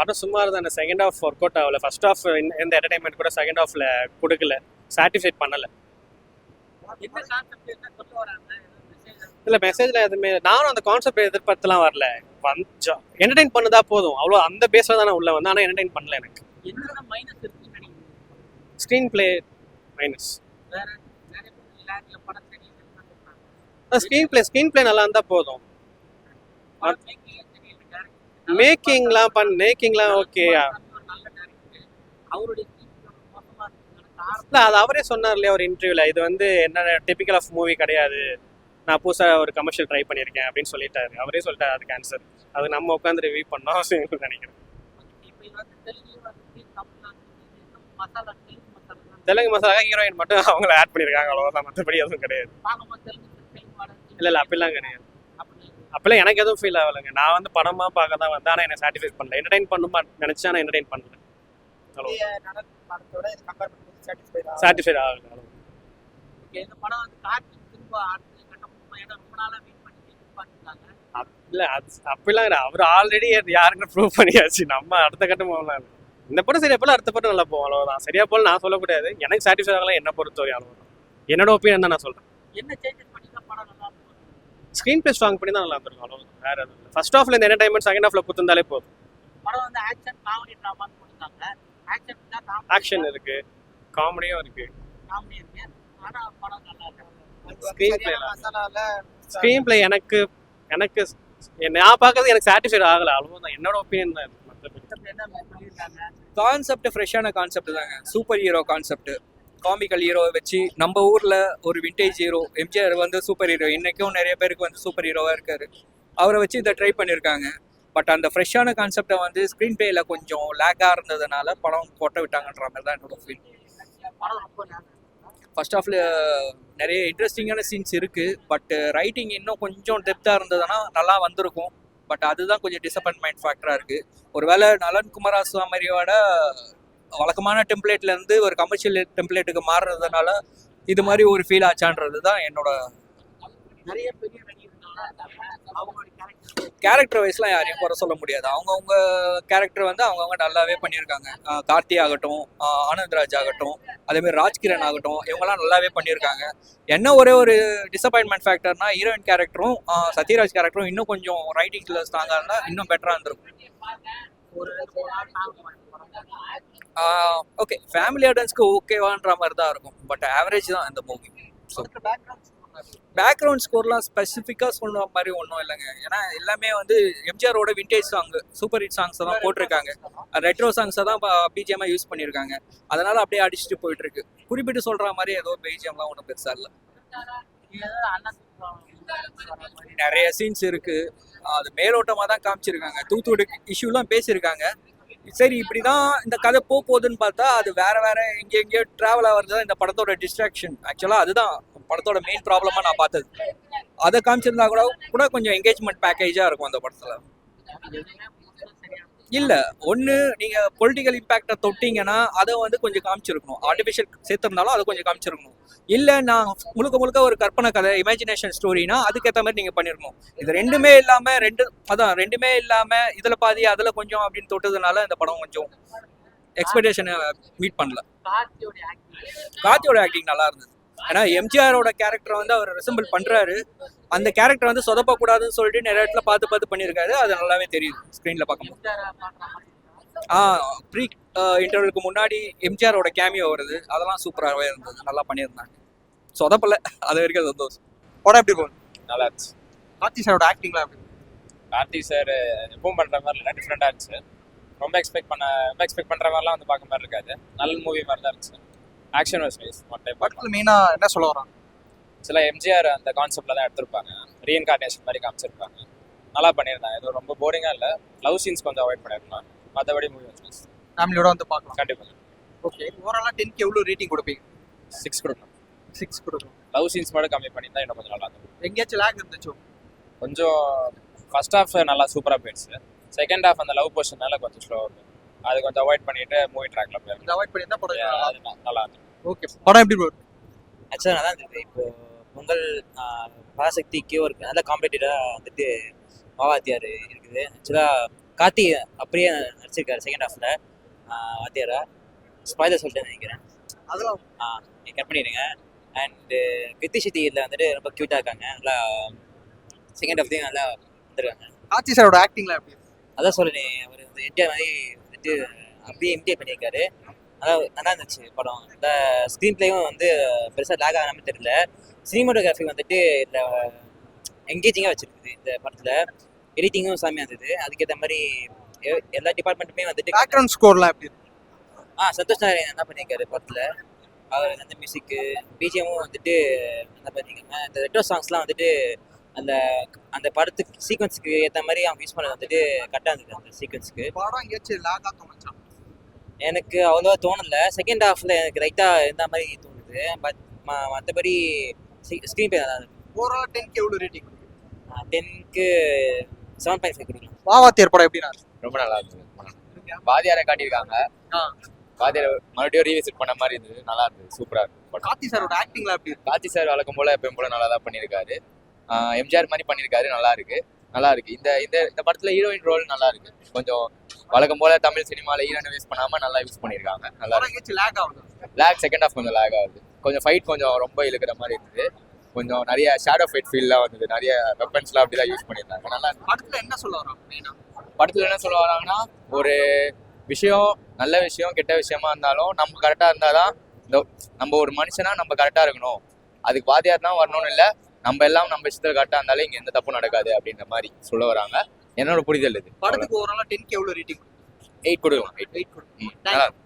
படம் சுமார் தான். செகண்ட் ஹாஃப் ஒர்க் அவுட் ஆகல. ஃபர்ஸ்ட் ஹாஃப் எந்த என்டர்டைன்மெண்ட் கூட செகண்ட் ஹாஃப்ல கொடுக்கல, சாட்டிஸ்ஃபைட் பண்ணல. இல்லை மெசேஜில் எதுவுமே நானும் அந்த கான்செப்ட் எதிர்பார்த்துலாம் வரல. கொஞ்சம் என்டர்டைன் பண்ணுதா போதும், அவ்வளோ அந்த பேஸில் தானே உள்ள வந்து. ஆனால் என்டர்டைன் பண்ணல. எனக்கு screen play minus. Screen play நல்லா இருந்தால் போதும். மேக்கிங்லாம் ஓகேயா. இல்லை அது அவரே சொன்னார் இல்லையா ஒரு இன்டர்வியூவில், இது வந்து என்ன டிபிக்கல் ஆஃப் மூவி கிடையாது, நான் புதுசாக ஒரு கமர்ஷியல் ட்ரை பண்ணியிருக்கேன் அப்படின்னு சொல்லிட்டாரு. அவரே சொல்லிட்டாரு அதுக்கு ஆன்சர். அது நம்ம உட்காந்து ரிவ்யூ பண்ணோம் அவசியம் நினைக்கிறேன். தெலுங்கு மசாலா ஹீரோயின் மட்டும் அவங்கள ஆட் பண்ணியிருக்காங்க, அவ்வளோதான். மற்றபடி எதுவும் கிடையாது. இல்லை அப்படிலாம் கிடையாது. அப்பெல்லாம் எனக்கு எதுவும் ஃபீல் ஆகலைங்க. நான் வந்து படமாக பார்க்க தான் வந்தேன். ஆனால் என்னை சாட்டிஸ்ஃபை பண்ணல. என்டர்டைன் பண்ணுமா நினச்சா நான் என்டர்டைன் பண்ணல. சாட்டிஸ்ஃபைட் ஆகல. இல்லை அது அப்படிலாம் கிடையாது. அவர் ஆல்ரெடி யாருன்னு ப்ரூவ் பண்ணியாச்சு. நம்ம அடுத்த கட்டம் போகலாம். இந்த படம் சரியா போல அடுத்த படம் நல்லா போகும், அவ்வளோதான். சரியா போல நான் சொல்ல முடியாது. எனக்கு சாட்டிஸ்ஃபை ஆகலாம் என்ன பொறுத்தவரை, அவ்வளோதான். என்னோட ஒப்பீனியன் தான் நான் சொல்கிறேன். ஸ்க்ரீன் பிளே ஸ்ட்ராங் பண்ணி தான் நல்லா இருந்திருக்கும், அவ்வளோதான். வேற எதுவும் இல்லை. ஃபர்ஸ்ட் ஹாஃப்ல இந்த என்டர்டைன்மெண்ட், செகண்ட் ஹாஃப்ல கொடுத்துருந்தாலே போதும். ஆக்ஷன் இருக்கு, காமெடியும் இருக்கு. ஸ்க்ரீன் பிளே எனக்கு நான் பார்க்கறது எனக்கு சாட்டிஸ்ஃபைட் ஆகலை, அவ்வளோதான். என்னோட ஒப்பீனியன் தான். கான்செப்ட் ஃப்ரெஷ்ஷான கான்செப்ட் தாங்க. சூப்பர் ஹீரோ கான்செப்ட், காமிக்கல் ஹீரோவை வச்சு நம்ம ஊரில் ஒரு விண்டேஜ் ஹீரோ எம்ஜிஆர் வந்து சூப்பர் ஹீரோ. இன்றைக்கும் நிறைய பேருக்கு வந்து சூப்பர் ஹீரோவாக இருக்கார். அவரை வச்சு இதை ட்ரை பண்ணியிருக்காங்க. பட் அந்த ஃப்ரெஷ்ஷான கான்செப்டை வந்து ஸ்க்ரீன் பிளேயில் கொஞ்சம் லேக்காக இருந்ததுனால படம் கொட்ட விட்டாங்கன்ற மாதிரி தான் என்னோட ஃபீல். ஃபர்ஸ்ட் ஹாஃபில் நிறைய இன்ட்ரெஸ்டிங்கான சீன்ஸ் இருக்குது. பட் ரைட்டிங் இன்னும் கொஞ்சம் டெப்த்தாக இருந்ததுன்னா நல்லா வந்திருக்கும். பட் அதுதான் கொஞ்சம் டிசப்பாயின்மெண்ட் ஃபேக்டராக இருக்குது. ஒருவேளை நலன் குமாரசுவாமியோட வழக்கமான டெம்ப்ளேட்லேருந்து ஒரு கமர்ஷியல் டெம்ப்ளேட்டுக்கு மாறுறதுனால இது மாதிரி ஒரு ஃபீல் ஆச்சான்றது தான் என்னோட. கேரக்டர் வைஸ்லாம் யாரையும் குறை சொல்ல முடியாது. அவங்கவுங்க கேரக்டர் வந்து அவங்கவுங்க நல்லாவே பண்ணியிருக்காங்க. கார்த்தி ஆகட்டும், ஆனந்த்ராஜ் ஆகட்டும், அதேமாதிரி ராஜ்கிரண் ஆகட்டும், இவங்கெல்லாம் நல்லாவே பண்ணியிருக்காங்க. என்ன ஒரே ஒரு டிசப்பாயின்மெண்ட் ஃபேக்டர்னா ஹீரோயின் கேரக்டரும் சத்யராஜ் கேரக்டரும் இன்னும் கொஞ்சம் ரைட்டிங்கில் ஸ்ட்ராங்காக இருந்தால் இன்னும் பெட்டராக இருந்திருக்கும். ஓகே, ஃபேமிலி ஆடியன்ஸ்க்கு ஓகேவான்ற மாதிரி தான் இருக்கும். பட் ஆவரேஜ் தான் இந்த மூவி. பேக்ரவுண்ட் ஸ்கோர்லாம் ஸ்பெசிஃபிக்காக சொல்ற மாதிரி ஒன்றும் இல்லைங்க. ஏன்னா எல்லாமே வந்து எம்ஜிஆரோட விண்டேஜ் சாங், சூப்பர் ஹிட் சாங்ஸை தான் போட்டிருக்காங்க. ரெட்ரோ சாங்ஸை தான் பிஜிஎம்மாக யூஸ் பண்ணியிருக்காங்க. அதனால அப்படியே அடிச்சுட்டு போயிட்டு இருக்கு. குறிப்பிட்டு சொல்ற மாதிரி ஏதோ பிஜிஎம்லாம் ஒன்றும் பெருசா இல்லை. நிறைய சீன்ஸ் இருக்கு. அது மேலோட்டமாக தான் காமிச்சிருக்காங்க. தூத்துக்குடி இஷ்யூலாம் பேசியிருக்காங்க. சரி இப்படிதான் இந்த கதை போகுதுன்னு பார்த்தா அது வேற எங்கேயோ டிராவல் ஆகிறது தான் இந்த படத்தோட டிஸ்ட்ராக்ஷன். ஆக்சுவலாக அதுதான் படத்தோட மெயின் ப்ராப்ளமாக நான் பார்த்தது. அதை காமிச்சிருந்தா கூட கொஞ்சம் என்கேஜ்மெண்ட் பேக்கேஜாக இருக்கும் அந்த படத்தில். இல்லை, ஒன்று நீங்கள் பொலிட்டிக்கல் இம்பேக்டை தொட்டிங்கன்னா அதை வந்து கொஞ்சம் காமிச்சிருக்கணும். ஆர்டிஃபிஷியல் சேர்த்துருந்தாலும் அதை கொஞ்சம் காமிச்சிருக்கணும். இல்லை நான் முழுக்க ஒரு கற்பனை கதை, இமேஜினேஷன் ஸ்டோரினா அதுக்கேற்ற மாதிரி நீங்கள் பண்ணியிருக்கணும். இது ரெண்டுமே இல்லாமல் இதில் பாதி அதில் கொஞ்சம் அப்படின்னு தொட்டதுனால இந்த படம் கொஞ்சம் எக்ஸ்பெக்டேஷனை மீட் பண்ணல. கார்த்தியோட ஆக்டிங் நல்லா இருந்தது. ஏன்னா எம்ஜிஆரோட கேரக்டரை வந்து அவர் ரிசம்பிள் பண்ணுறாரு. அந்த கேரக்டர் வந்து சொதப்பக்கூடாதுன்னு சொல்லிட்டு நிறைய இடத்துல பார்த்து பண்ணியிருக்காரு. அது நல்லாவே தெரியுது ஸ்க்ரீனில் பார்க்கும்போது. ப்ரீ இன்டர்வலுக்கு முன்னாடி எம்ஜிஆரோட கேமியோ வருது, அதெல்லாம் சூப்பராகவே இருந்தது. நல்லா பண்ணியிருந்தாங்க, சொதப்பல. அது வரைக்கும் சந்தோஷம். படம் எப்படி போகுது? நல்லா இருந்துச்சு. கார்த்தி சாரோட ஆக்டிங்லாம் எப்படி? கார்த்தி சார் எப்பவும் பண்ணுற மாதிரி இல்லை, டிஃப்ரெண்டாக இருந்துச்சு. ரொம்ப எக்ஸ்பெக்ட் பண்ணுற மாதிரிலாம் வந்து பார்க்க மாதிரி இருக்காது. நல்ல மூவி மாதிரி தான் இருந்துச்சு. Action was nice. One time படத்தில் மெயினாக என்ன சொல்ல வராங்க? சில எம்ஜிஆர் அந்த கான்செப்டில் தான் எடுத்திருப்பாங்க. ரீஇன்கார்னேஷன் மாதிரி காமிச்சிருப்பாங்க. நல்லா பண்ணியிருந்தாங்க. இது ரொம்ப போரிங்காக இல்லை. லவ் சீன்ஸ் கொஞ்சம் அவாய்ட் பண்ணியிருந்தோம். மற்றபடி மூவி வாஸ் நைஸ். ஃபேமிலியோட வந்து பார்க்கலாம். கண்டிப்பாக. ஓகே, ஓவராலாக 10க்கு எவ்வளோ ரேட்டிங் கொடுப்பீங்க? 6 கொடுக்கணும். 6 கொடுக்கணும். லவ் சீன்ஸ் மட்டும் கம்மி பண்ணியிருந்தா இன்னும் கொஞ்சம் நல்லா இருக்கும். எங்கேயாச்சும் லேக் இருந்துச்சோ? கொஞ்சம் ஃபர்ஸ்ட் ஹாஃப் நல்லா சூப்பராக போயிடுச்சு. செகண்ட் ஹாஃப் அந்த லவ் போர்ஷனால கொஞ்சம் ஸ்லோவாக இருக்கும். அது கொஞ்சம் அவாய்ட் பண்ணிட்டு மூவி ட்ராக்ல போயிடும். அவாய்ட் பண்ணியிருந்தா படம் நல்லா இருக்கும். ஓகே, படம் எப்படி போகுது? ஆக்சுவலாக நல்லா இருந்தது. இப்போ பொங்கல் பராசக்திக்கு ஒரு நல்ல காம்படிட்டராக வந்துட்டு மாவாத்தியார் இருக்குது. ஆக்சுவலாக கார்த்தி அப்படியே நடிச்சிருக்காரு செகண்ட் ஹாஃப்ல வாத்தியாரா. ஸ்பாய்லர் சொல்லிட்டு நினைக்கிறேன். அதெல்லாம் நீங்க கட் பண்ணிடுங்க. அண்ட் கிருத்தி சித்தி இதில் வந்துட்டு ரொம்ப க்யூட்டாக இருக்காங்க. நல்லா செகண்ட் ஹாஃப்லேயும் நல்லா வந்துருக்காங்க. கார்த்தி சாரோட ஆக்டிங்லாம் எப்படி இருக்கு? அதான் சொல்லுறேன், அவர் வந்து என்டிஆர் மாதிரி வந்துட்டு அப்படியே இமிட்டேட் பண்ணியிருக்காரு. நல்லா இருந்துச்சு படம். இந்த ஸ்க்ரீன் பிளேயும் வந்து பெருசாக லேக் ஆகாமல் தெரியல. சினிமாட்டோகிராஃபி வந்துட்டு இதில் என்கேஜிங்காக வச்சுருக்குது இந்த படத்தில். எடிட்டிங்கும் சாமியாக இருந்தது. அதுக்கேற்ற மாதிரி எல்லா டிபார்ட்மெண்ட்டுமே வந்துட்டு பேக்ரவுண்ட் ஸ்கோர்லாம் எப்படி இருக்கு? சந்தோஷ் நாராயணன் என்ன பண்ணியிருக்காரு படத்தில். அவர் அந்த மியூசிக்கு பிஜிஎமும் வந்துட்டு என்ன பண்ணியிருக்காங்க. இந்த ரெட்ரோ சாங்ஸ்லாம் வந்துட்டு அந்த அந்த படத்துக்கு சீக்வன்ஸுக்கு ஏற்ற மாதிரி அவங்க யூஸ் பண்ணது வந்துட்டு கரெக்டாக இருந்தது. அந்த சீக்வன்ஸுக்கு படம் எங்கேயாச்சும் லேகா தோணுச்சா? எனக்கு அவ்வளோவா தோணலை. செகண்ட் ஹாஃபில் எனக்கு ரைட்டாக இருந்த மாதிரி தோணுது. பட் மற்றபடி ஸ்க்ரீன் பிளே தான். ஓவரால் 10க்கு எவ்வளோ ரேட்டிங்? 10க்கு 7.5 கொடுக்கலாம். வாவாத்தியார் படம் எப்படின்னா? ரொம்ப நல்லா இருந்தது. வாதியாரை காட்டியிருக்காங்க. வாதியார் மறுபடியும் ரீவிசிட் பண்ண மாதிரி இருந்தது. நல்லா இருந்தது. சூப்பரா இருக்கு. கார்த்தி சாரோட ஆக்டிங்லாம் எப்படி இருக்கு? கார்த்தி சார் வழக்கம் போல எப்பயும் போல நல்லா தான் பண்ணியிருக்காரு. எம்ஜிஆர் மாதிரி பண்ணியிருக்காரு. நல்லா இருக்கு. இந்த இந்த இந்த படத்துல ஹீரோயின் ரோல் நல்லா இருக்கு. கொஞ்சம் வழக்கம் போல தமிழ் சினிமாவில் ஹீரோயின் யூஸ் பண்ணாம நல்லா யூஸ் பண்ணியிருக்காங்க. நல்லா படம் எங்கேயாச்சும் லேக் ஆகுது? லேக் செகண்ட் ஹாஃப் கொஞ்சம் லேக் ஆகுது. கொஞ்சம் ஃபைட் கொஞ்சம் ரொம்ப இழுக்கிற மாதிரி இருந்தது. கொஞ்சம் நிறைய ஷேடோ ஃபைட் ஃபீல்லாம் வந்தது. நிறைய வெப்பன்ஸ்லாம் அப்படிலாம் யூஸ் பண்ணியிருந்தாங்க. நல்லா இருக்கு. படத்துல என்ன சொல்ல வரோம் மெயினா? படத்துல என்ன சொல்ல வராங்கன்னா, ஒரு விஷயம் நல்ல விஷயம் கெட்ட விஷயமா இருந்தாலும் நம்ம கரெக்டாக இருந்தால் தான் நம்ம ஒரு மனுஷனா நம்ம கரெக்டாக இருக்கணும். அதுக்கு வாதியார் தான் வரணும்னு இல்லை, நம்ம எல்லாம் நம்ம விஷயத்துல கரெக்டாக இருந்தாலே இங்கே எந்த தப்பும் நடக்காது அப்படின்ற மாதிரி சொல்ல வராங்க. என்னோட புரிதல் இது. படத்துக்கு ஓவராலா 10க்கு எவ்வளோ ரேட்டிங்? 8 கொடுக்கலாம். 8 8 கொடுக்கும். நல்லா இருக்கு.